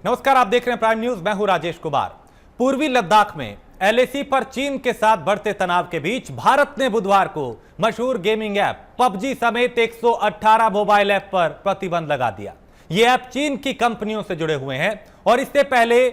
नमस्कार, आप देख रहे हैं प्राइम न्यूज। मैं हूं राजेश कुमार। पूर्वी लद्दाख में एलएसी पर चीन के साथ बढ़ते तनाव के बीच भारत ने बुधवार को मशहूर गेमिंग ऐप पबजी समेत 118 मोबाइल ऐप पर प्रतिबंध लगा दिया। ये ऐप चीन की कंपनियों से जुड़े हुए हैं और इससे पहले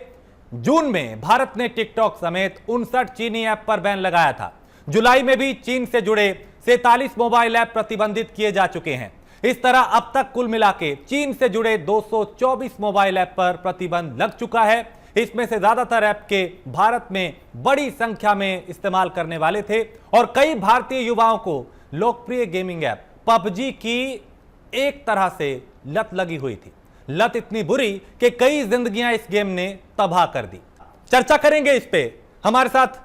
जून में भारत ने टिकटॉक समेत 59 चीनी ऐप पर बैन लगाया था। जुलाई में भी चीन से जुड़े 47 मोबाइल ऐप प्रतिबंधित किए जा चुके हैं। इस तरह अब तक कुल मिलाके चीन से जुड़े 224 मोबाइल ऐप पर प्रतिबंध लग चुका है। इसमें से ज्यादातर ऐप के भारत में बड़ी संख्या में इस्तेमाल करने वाले थे और कई भारतीय युवाओं को लोकप्रिय गेमिंग ऐप पबजी की एक तरह से लत लगी हुई थी। लत इतनी बुरी कि कई जिंदगियां इस गेम ने तबाह कर दी। चर्चा करेंगे इस पे। हमारे साथ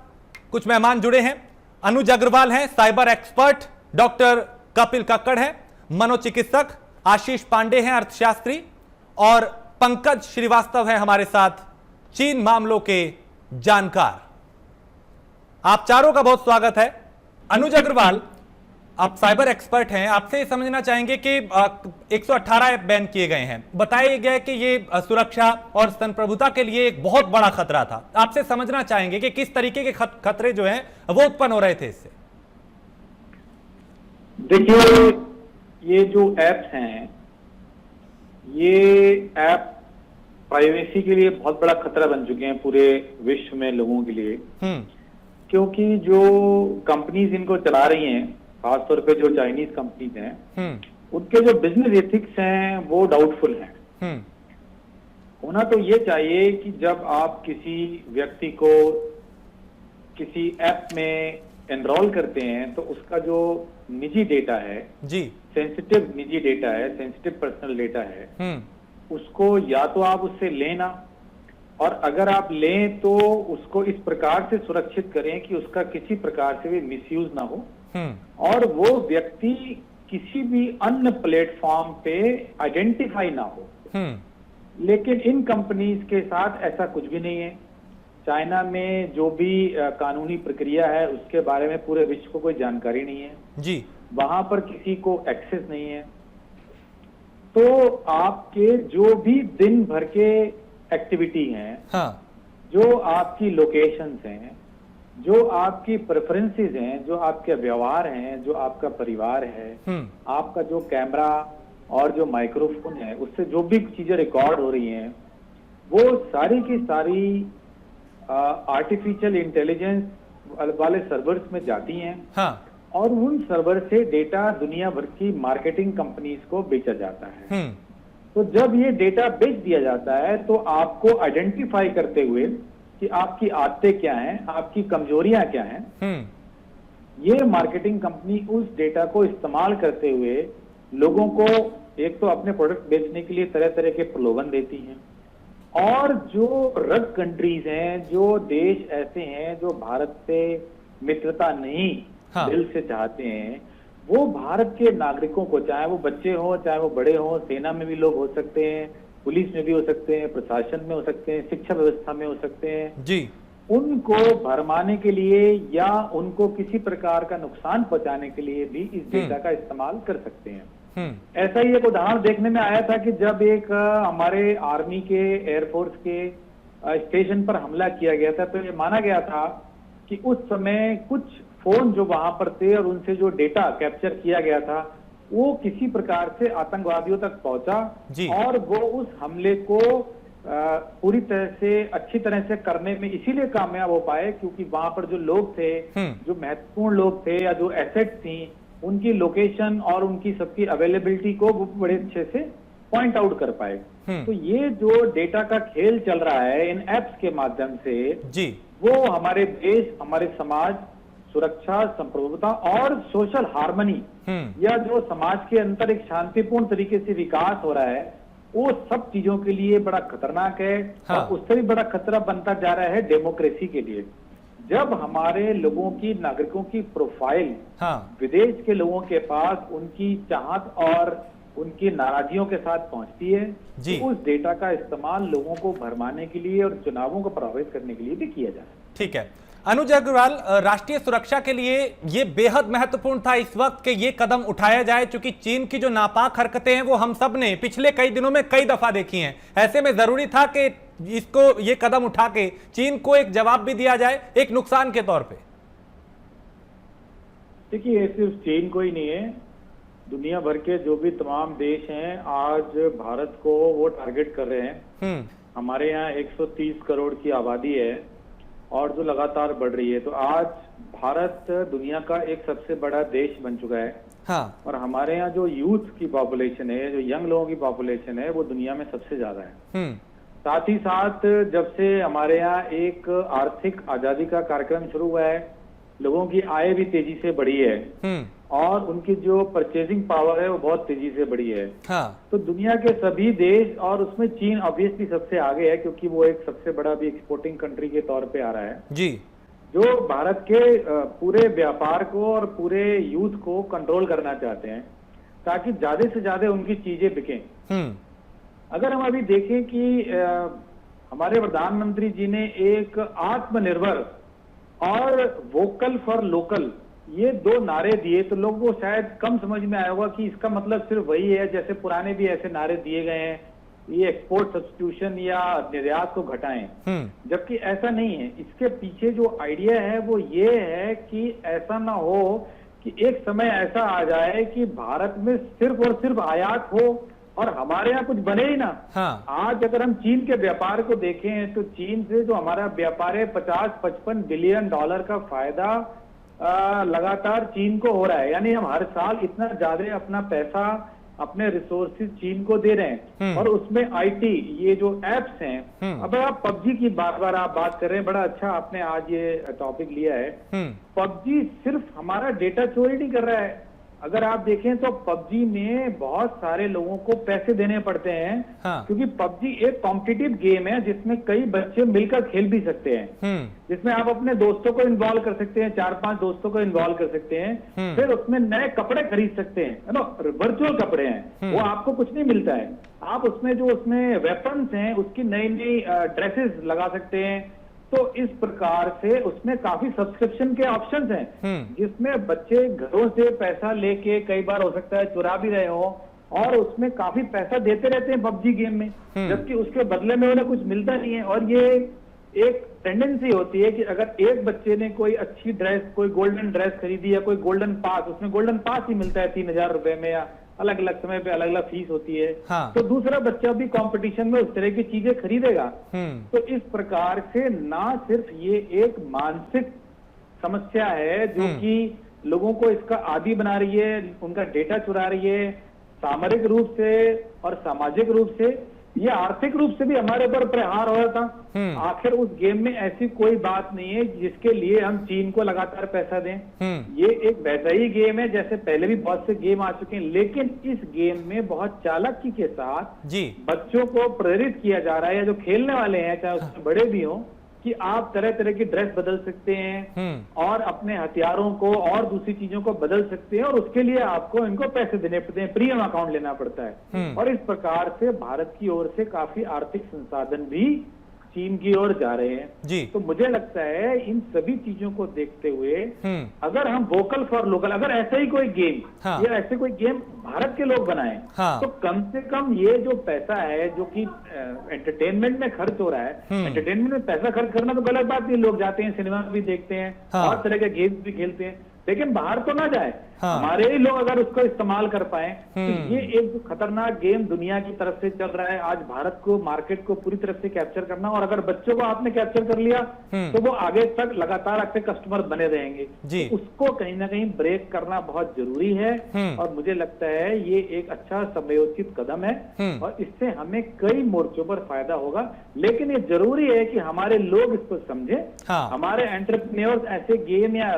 कुछ मेहमान जुड़े हैं। अनुज अग्रवाल हैं, cyber expert. Doctor Kapil Kakkar हैं, मनोचिकित्सक। आशीष पांडे हैं, अर्थशास्त्री। और पंकज श्रीवास्तव हैं हमारे साथ, चीन मामलों के जानकार। आप चारों का बहुत स्वागत है। अनुज अग्रवाल, आप साइबर एक्सपर्ट हैं, आपसे ये समझना चाहेंगे कि 118 ऐप बैन किए गए हैं। बताया गया कि ये सुरक्षा और संप्रभुता के लिए एक बहुत बड़ा खतरा था। आपसे समझना चाहेंगे कि किस तरीके के खतरे जो हैं वो उत्पन्न हो रहे थे इससे। देखिए, ये जो ऐप्स हैं, ये ऐप प्राइवेसी के लिए बहुत बड़ा खतरा बन चुके हैं पूरे विश्व में लोगों के लिए। क्योंकि जो कंपनीज इनको चला रही हैं, खासतौर पे जो चाइनीज कंपनीज हैं, उनके जो बिजनेस एथिक्स हैं वो डाउटफुल हैं। होना तो ये चाहिए कि जब आप किसी व्यक्ति को किसी ऐप में एनरोल करते हैं तो उसका जो निजी डेटा है, जी सेंसिटिव निजी डेटा है, सेंसिटिव पर्सनल डेटा है, उसको या तो आप उससे लेना, और अगर आप लें तो उसको इस प्रकार से सुरक्षित करें कि उसका किसी प्रकार से भी मिसयूज ना हो और वो व्यक्ति किसी भी अन्य प्लेटफॉर्म पे आइडेंटिफाई ना हो। लेकिन इन कंपनीज के साथ ऐसा कुछ भी नहीं है। चाइना में जो भी कानूनी प्रक्रिया है उसके बारे में पूरे विश्व को कोई जानकारी नहीं है जी। वहां पर किसी को एक्सेस नहीं है। तो आपके जो भी दिन भर के एक्टिविटी हैं, हाँ, जो आपकी लोकेशंस हैं, जो आपकी प्रेफरेंसेस हैं, जो आपके व्यवहार हैं, जो आपका परिवार है, आपका जो कैमरा और जो माइक्रोफोन है, उससे जो भी चीजें रिकॉर्ड हो रही हैं, वो सारी की सारी आर्टिफिशियल इंटेलिजेंस वाले सर्वर्स में जाती हैं, हाँ, और उन सर्वर से डेटा दुनिया भर की मार्केटिंग कंपनीज को बेचा जाता है। तो जब ये डेटा बेच दिया जाता है तो आपको आइडेंटिफाई करते हुए कि आपकी आदतें क्या हैं, आपकी कमजोरियां क्या हैं, ये मार्केटिंग कंपनी उस डेटा को इस्तेमाल करते हुए लोगों को एक तो अपने प्रोडक्ट बेचने के लिए तरह तरह के प्रलोभन देती हैं, और जो रग कंट्रीज हैं, जो देश ऐसे हैं जो भारत से मित्रता नहीं, हाँ, दिल से चाहते हैं, वो भारत के नागरिकों को, चाहे वो बच्चे हों, चाहे वो बड़े हों, सेना में भी लोग हो सकते हैं, पुलिस में भी हो सकते हैं, प्रशासन में हो सकते हैं, शिक्षा व्यवस्था में हो सकते हैं जी, उनको भरमाने के लिए या उनको किसी प्रकार का नुकसान पहुंचाने के लिए भी इस डेटा का इस्तेमाल कर सकते हैं। ऐसा ही एक उदाहरण देखने में आया था कि जब एक हमारे आर्मी के, एयरफोर्स के स्टेशन पर हमला किया गया था, तो ये माना गया था कि उस समय कुछ फोन जो वहां पर थे और उनसे जो डेटा कैप्चर किया गया था वो किसी प्रकार से आतंकवादियों तक पहुंचा और वो उस हमले को पूरी तरह से, अच्छी तरह से करने में इसीलिए कामयाब हो पाए क्योंकि वहां पर जो लोग थे, जो महत्वपूर्ण लोग थे या जो एसेट्स थी, उनकी लोकेशन और उनकी सबकी अवेलेबिलिटी को वो बड़े अच्छे से पॉइंट आउट कर पाए। तो ये जो डेटा का खेल चल रहा है इन एप्स के माध्यम से जी, वो हमारे देश, हमारे समाज, सुरक्षा, संप्रभुता और सोशल हार्मनी या जो समाज के अंदर एक शांतिपूर्ण तरीके से विकास हो रहा है, वो सब चीजों के लिए बड़ा खतरनाक है। हाँ। और उससे भी बड़ा खतरा बनता जा रहा है डेमोक्रेसी के लिए। जब हमारे लोगों की, नागरिकों की प्रोफाइल, हाँ, विदेश के लोगों के पास उनकी चाहत और उनकी नाराजगियों के साथ पहुंचती है, तो उस डेटा का इस्तेमाल लोगों को भरमाने के लिए और चुनावों को प्रभावित करने के लिए भी किया जा रहा है। ठीक है अनुज अग्रवाल, राष्ट्रीय सुरक्षा के लिए ये बेहद महत्वपूर्ण था इस वक्त कि ये कदम उठाया जाए, क्योंकि चीन की जो नापाक हरकतें हैं वो हम सब ने पिछले कई दिनों में कई दफा देखी हैं। ऐसे में जरूरी था कि इसको ये कदम उठा के चीन को एक जवाब भी दिया जाए एक नुकसान के तौर पे। देखिए, ये सिर्फ चीन को ही नहीं है, दुनिया भर के जो भी तमाम देश हैं आज भारत को वो टारगेट कर रहे हैं। हमारे यहाँ 130 करोड़ की आबादी है और जो लगातार बढ़ रही है, तो आज भारत दुनिया का एक सबसे बड़ा देश बन चुका है। हाँ। और हमारे यहाँ जो यूथ की पॉपुलेशन है, जो यंग लोगों की पॉपुलेशन है, वो दुनिया में सबसे ज्यादा है। साथ ही साथ जब से हमारे यहाँ एक आर्थिक आजादी का कार्यक्रम शुरू हुआ है, लोगों की आय भी तेजी से बढ़ी है और उनकी जो परचेजिंग पावर है वो बहुत तेजी से बढ़ी है। हाँ। तो दुनिया के सभी देश और उसमें चीन ऑब्वियसली सबसे आगे है, क्योंकि वो एक सबसे बड़ा भी एक्सपोर्टिंग कंट्री के तौर पे आ रहा है जी, जो भारत के पूरे व्यापार को और पूरे यूथ को कंट्रोल करना चाहते हैं ताकि ज्यादा से ज्यादा उनकी चीजें बिकें। अगर हम अभी देखें कि हमारे प्रधानमंत्री जी ने एक आत्मनिर्भर और वोकल फॉर लोकल ये दो नारे दिए, तो लोगों को शायद कम समझ में आया होगा कि इसका मतलब सिर्फ वही है, जैसे पुराने भी ऐसे नारे दिए गए हैं, ये एक्सपोर्ट सब्स्टिट्यूशन या निर्यात को घटाएं, जबकि ऐसा नहीं है। इसके पीछे जो आइडिया है वो ये है कि ऐसा ना हो कि एक समय ऐसा आ जाए कि भारत में सिर्फ और सिर्फ आयात हो और हमारे यहाँ कुछ बने ही ना। हाँ। आज अगर हम चीन के व्यापार को देखें तो चीन से जो हमारा व्यापार है 50-55 बिलियन डॉलर का फायदा लगातार चीन को हो रहा है। यानी हम हर साल इतना ज्यादा अपना पैसा, अपने रिसोर्सेज चीन को दे रहे हैं और उसमें आईटी ये जो एप्स हैं, अब आप पबजी की बार आप बात कर रहे हैं, बड़ा अच्छा आपने आज ये टॉपिक लिया है। पबजी सिर्फ हमारा डेटा चोरी नहीं कर रहा है, अगर आप देखें तो पबजी में बहुत सारे लोगों को पैसे देने पड़ते हैं। हाँ। क्योंकि पबजी एक कॉम्पिटिटिव गेम है जिसमें कई बच्चे मिलकर खेल भी सकते हैं, जिसमें आप अपने दोस्तों को इन्वॉल्व कर सकते हैं, 4-5 दोस्तों को इन्वॉल्व कर सकते हैं, फिर उसमें नए कपड़े खरीद सकते हैं, है ना, वर्चुअल कपड़े हैं, वो आपको कुछ नहीं मिलता है। आप उसमें जो उसमें वेपन्स हैं उसकी नई नई ड्रेसेस लगा सकते हैं। तो इस प्रकार से उसमें काफी सब्सक्रिप्शन के ऑप्शंस हैं, जिसमें बच्चे घरों से पैसा लेके कई बार हो सकता है चुरा भी रहे हो और उसमें काफी पैसा देते रहते हैं पबजी गेम में, जबकि उसके बदले में उन्हें कुछ मिलता नहीं है। और ये एक टेंडेंसी होती है कि अगर एक बच्चे ने कोई अच्छी ड्रेस, कोई गोल्डन ड्रेस खरीदी या कोई गोल्डन पास, उसमें गोल्डन पास ही मिलता है 3000 रुपए में, या अलग अलग समय पे अलग अलग फीस होती है। हाँ। तो दूसरा बच्चा भी कंपटीशन में उस तरह की चीजें खरीदेगा। तो इस प्रकार से ना सिर्फ ये एक मानसिक समस्या है जो कि लोगों को इसका आदी बना रही है, उनका डेटा चुरा रही है, सामरिक रूप से और सामाजिक रूप से, ये आर्थिक रूप से भी हमारे ऊपर प्रहार हो रहा था। आखिर उस गेम में ऐसी कोई बात नहीं है जिसके लिए हम चीन को लगातार पैसा दें। ये एक वैसा ही गेम है जैसे पहले भी बहुत से गेम आ चुके हैं, लेकिन इस गेम में बहुत चालाकी के साथ बच्चों को प्रेरित किया जा रहा है, या जो खेलने वाले हैं चाहे उसमें बड़े भी हों, कि आप तरह तरह की ड्रेस बदल सकते हैं और अपने हथियारों को और दूसरी चीजों को बदल सकते हैं, और उसके लिए आपको इनको पैसे देने पड़ते हैं, प्रीमियम अकाउंट लेना पड़ता है। और इस प्रकार से भारत की ओर से काफी आर्थिक संसाधन भी चीन की ओर जा रहे हैं जी। तो मुझे लगता है इन सभी चीजों को देखते हुए अगर हम वोकल फॉर लोकल, अगर ऐसा ही कोई गेम या ऐसे कोई गेम भारत के लोग बनाएं, तो कम से कम ये जो पैसा है जो कि एंटरटेनमेंट में खर्च हो रहा है, एंटरटेनमेंट में पैसा खर्च करना तो गलत बात नहीं, लोग जाते हैं सिनेमा भी देखते हैं, और तरह के गेम्स भी खेलते हैं, लेकिन बाहर तो ना जाए। हमारे ही लोग अगर उसको इस्तेमाल कर पाए तो ये एक जो खतरनाक गेम दुनिया की तरफ से चल रहा है, आज भारत को, मार्केट को पूरी तरफ से कैप्चर करना, और अगर बच्चों को आपने कैप्चर कर लिया तो वो आगे तक लगातार आपके कस्टमर बने रहेंगे जी। तो उसको कहीं ना कहीं ब्रेक करना बहुत जरूरी है, और मुझे लगता है ये एक अच्छा समयोचित कदम है और इससे हमें कई मोर्चों पर फायदा होगा। लेकिन ये जरूरी है कि हमारे लोग इसको समझे, हमारे एंटरप्रेन्योर्स ऐसे गेम या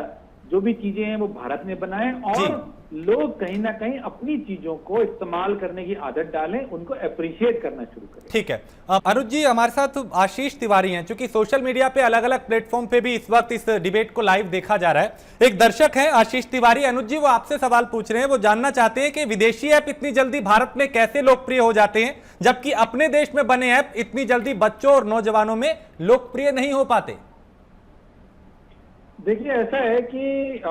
जो भी चीजें हैं वो भारत में बनाएं, और लोग कहीं ना कहीं अपनी चीजों को इस्तेमाल करने की आदत डालें, उनको अप्रिशिएट करना शुरू करें। ठीक है अनुज जी, हमारे साथ आशीष तिवारी हैं, क्योंकि सोशल मीडिया पे अलग अलग प्लेटफॉर्म पे भी इस वक्त इस डिबेट को लाइव देखा जा रहा है। एक दर्शक हैं आशीष तिवारी। अनुज जी, वो आपसे सवाल पूछ रहे हैं, वो जानना चाहते हैं कि विदेशी ऐप इतनी जल्दी भारत में कैसे लोकप्रिय हो जाते हैं, जबकि अपने देश में बने ऐप इतनी जल्दी बच्चों और नौजवानों में लोकप्रिय नहीं हो पाते। देखिए ऐसा है कि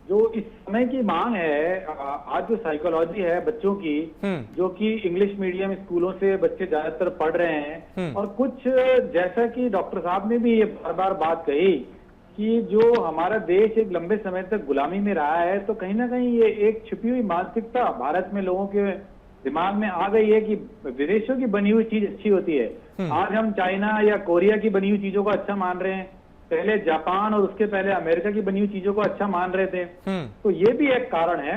जो इस समय की मांग है, आज जो साइकोलॉजी है बच्चों की, जो कि इंग्लिश मीडियम स्कूलों से बच्चे ज्यादातर पढ़ रहे हैं, और कुछ जैसा कि डॉक्टर साहब ने भी ये बार बार बात कही कि जो हमारा देश एक लंबे समय तक गुलामी में रहा है, तो कहीं ना कहीं ये एक छिपी हुई मानसिकता भारत में लोगों के दिमाग में आ गई है कि विदेशों की बनी हुई चीज अच्छी होती है। आज हम चाइना या कोरिया की बनी हुई चीजों को अच्छा मान रहे हैं, पहले जापान और उसके पहले अमेरिका की बनी हुई चीजों को अच्छा मान रहे थे। तो ये भी एक कारण है।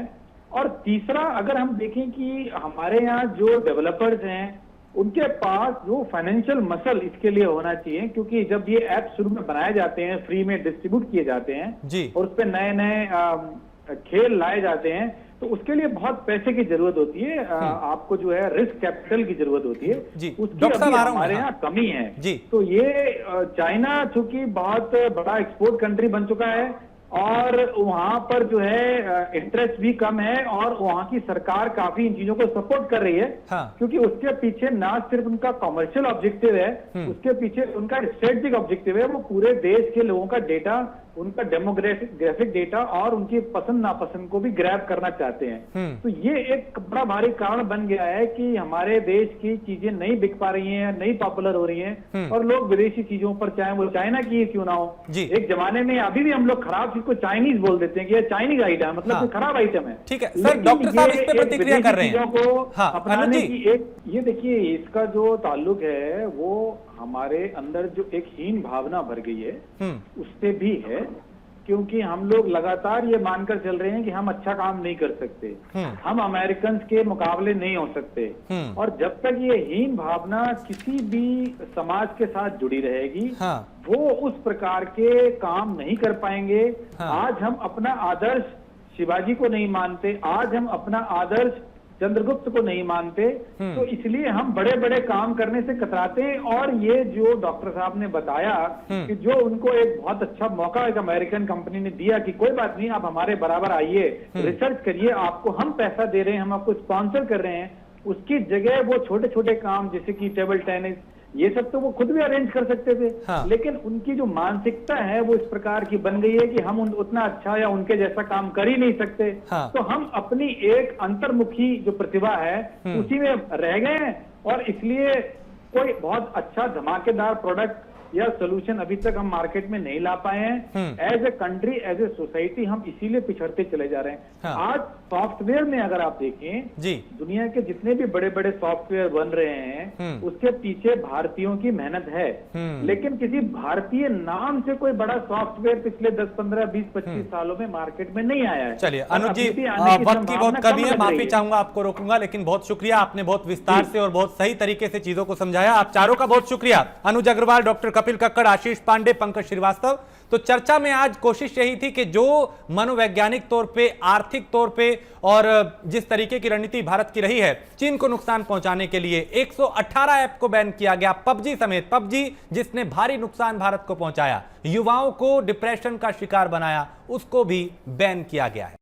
और तीसरा, अगर हम देखें कि हमारे यहाँ जो डेवलपर्स हैं उनके पास जो फाइनेंशियल मसल इसके लिए होना चाहिए, क्योंकि जब ये ऐप शुरू में बनाए जाते हैं, फ्री में डिस्ट्रीब्यूट किए जाते हैं जी, और उस पर नए नए खेल लाए जाते हैं, तो उसके लिए बहुत पैसे की जरूरत होती है। आपको जो है रिस्क कैपिटल की जरूरत होती है जी। उसकी अभी हमारे यहाँ कमी है जी। तो ये चाइना चूंकि बहुत बड़ा एक्सपोर्ट कंट्री बन चुका है और वहां पर जो है इंटरेस्ट भी कम है और वहां की सरकार काफी इन चीजों को सपोर्ट कर रही है। क्योंकि उसके पीछे ना सिर्फ उनका कमर्शियल ऑब्जेक्टिव है, उसके पीछे उनका स्ट्रेटेजिक ऑब्जेक्टिव है। वो पूरे देश के लोगों का डेटा, उनका डेमोग्राफिक डेटा और उनकी पसंद नापसंद को भी ग्रैब करना चाहते हैं। तो ये एक बड़ा भारी कारण बन गया है कि हमारे देश की चीजें नहीं बिक पा रही हैं, नहीं पॉपुलर हो रही हैं और लोग विदेशी चीजों पर, चाहे वो चाइना की क्यों ना हो। एक जमाने में अभी भी हम लोग खराब चीज को चाइनीज बोल देते हैं कि ये चाइनीज आइटम है, मतलब खराब आइटम है। ठीक है सर, डॉक्टर साहब इस पे प्रतिक्रिया कर रहे हैं को अपनाने की एक, ये देखिए इसका जो ताल्लुक है वो हमारे अंदर जो एक हीन भावना भर गई है उससे भी है, क्योंकि हम लोग लगातार ये मानकर चल रहे हैं कि हम अच्छा काम नहीं कर सकते, हम अमेरिकन के मुकाबले नहीं हो सकते। और जब तक ये हीन भावना किसी भी समाज के साथ जुड़ी रहेगी, वो उस प्रकार के काम नहीं कर पाएंगे। आज हम अपना आदर्श शिवाजी को नहीं मानते, आज हम अपना आदर्श चंद्रगुप्त को नहीं मानते, तो इसलिए हम बड़े बड़े काम करने से कतराते हैं। और ये जो डॉक्टर साहब ने बताया कि जो उनको एक बहुत अच्छा मौका एक अमेरिकन कंपनी ने दिया कि कोई बात नहीं, आप हमारे बराबर आइए, रिसर्च करिए, आपको हम पैसा दे रहे हैं, हम आपको स्पॉन्सर कर रहे हैं, उसकी जगह वो छोटे छोटे काम जैसे कि टेबल टेनिस, ये सब तो वो खुद भी अरेंज कर सकते थे। लेकिन उनकी जो मानसिकता है वो इस प्रकार की बन गई है कि हम उतना अच्छा या उनके जैसा काम कर ही नहीं सकते। तो हम अपनी एक अंतर्मुखी जो प्रतिभा है उसी में रह गए हैं और इसलिए कोई बहुत अच्छा धमाकेदार प्रोडक्ट या सोल्यूशन अभी तक हम मार्केट में नहीं ला पाए हैं। As a country, as a society हम इसीलिए पिछड़ते चले जा रहे हैं। आज सॉफ्टवेयर में अगर आप देखें जी, दुनिया के जितने भी बड़े बड़े सॉफ्टवेयर बन रहे हैं उसके पीछे भारतीयों की मेहनत है, लेकिन किसी भारतीय नाम से कोई बड़ा सॉफ्टवेयर पिछले 10, 15, 20, 25 सालों में मार्केट में नहीं आया है। चलिए अनुज जी, वक्त की बहुत कमी है, माफी चाहूंगा, आपको रोकूंगा, लेकिन बहुत शुक्रिया, आपने बहुत विस्तार से और बहुत सही तरीके से चीजों को समझाया। आप चारों का बहुत शुक्रिया, अनुज अग्रवाल, डॉक्टर कपिल कक्कड़, आशीष पांडे, पंकज श्रीवास्तव। तो चर्चा में आज कोशिश यही थी कि जो मनोवैज्ञानिक तौर पे, आर्थिक तौर पे और जिस तरीके की रणनीति भारत की रही है चीन को नुकसान पहुंचाने के लिए, 118 ऐप को बैन किया गया, पबजी समेत। पबजी जिसने भारी नुकसान भारत को पहुंचाया, युवाओं को डिप्रेशन का शिकार बनाया, उसको भी बैन किया गया है।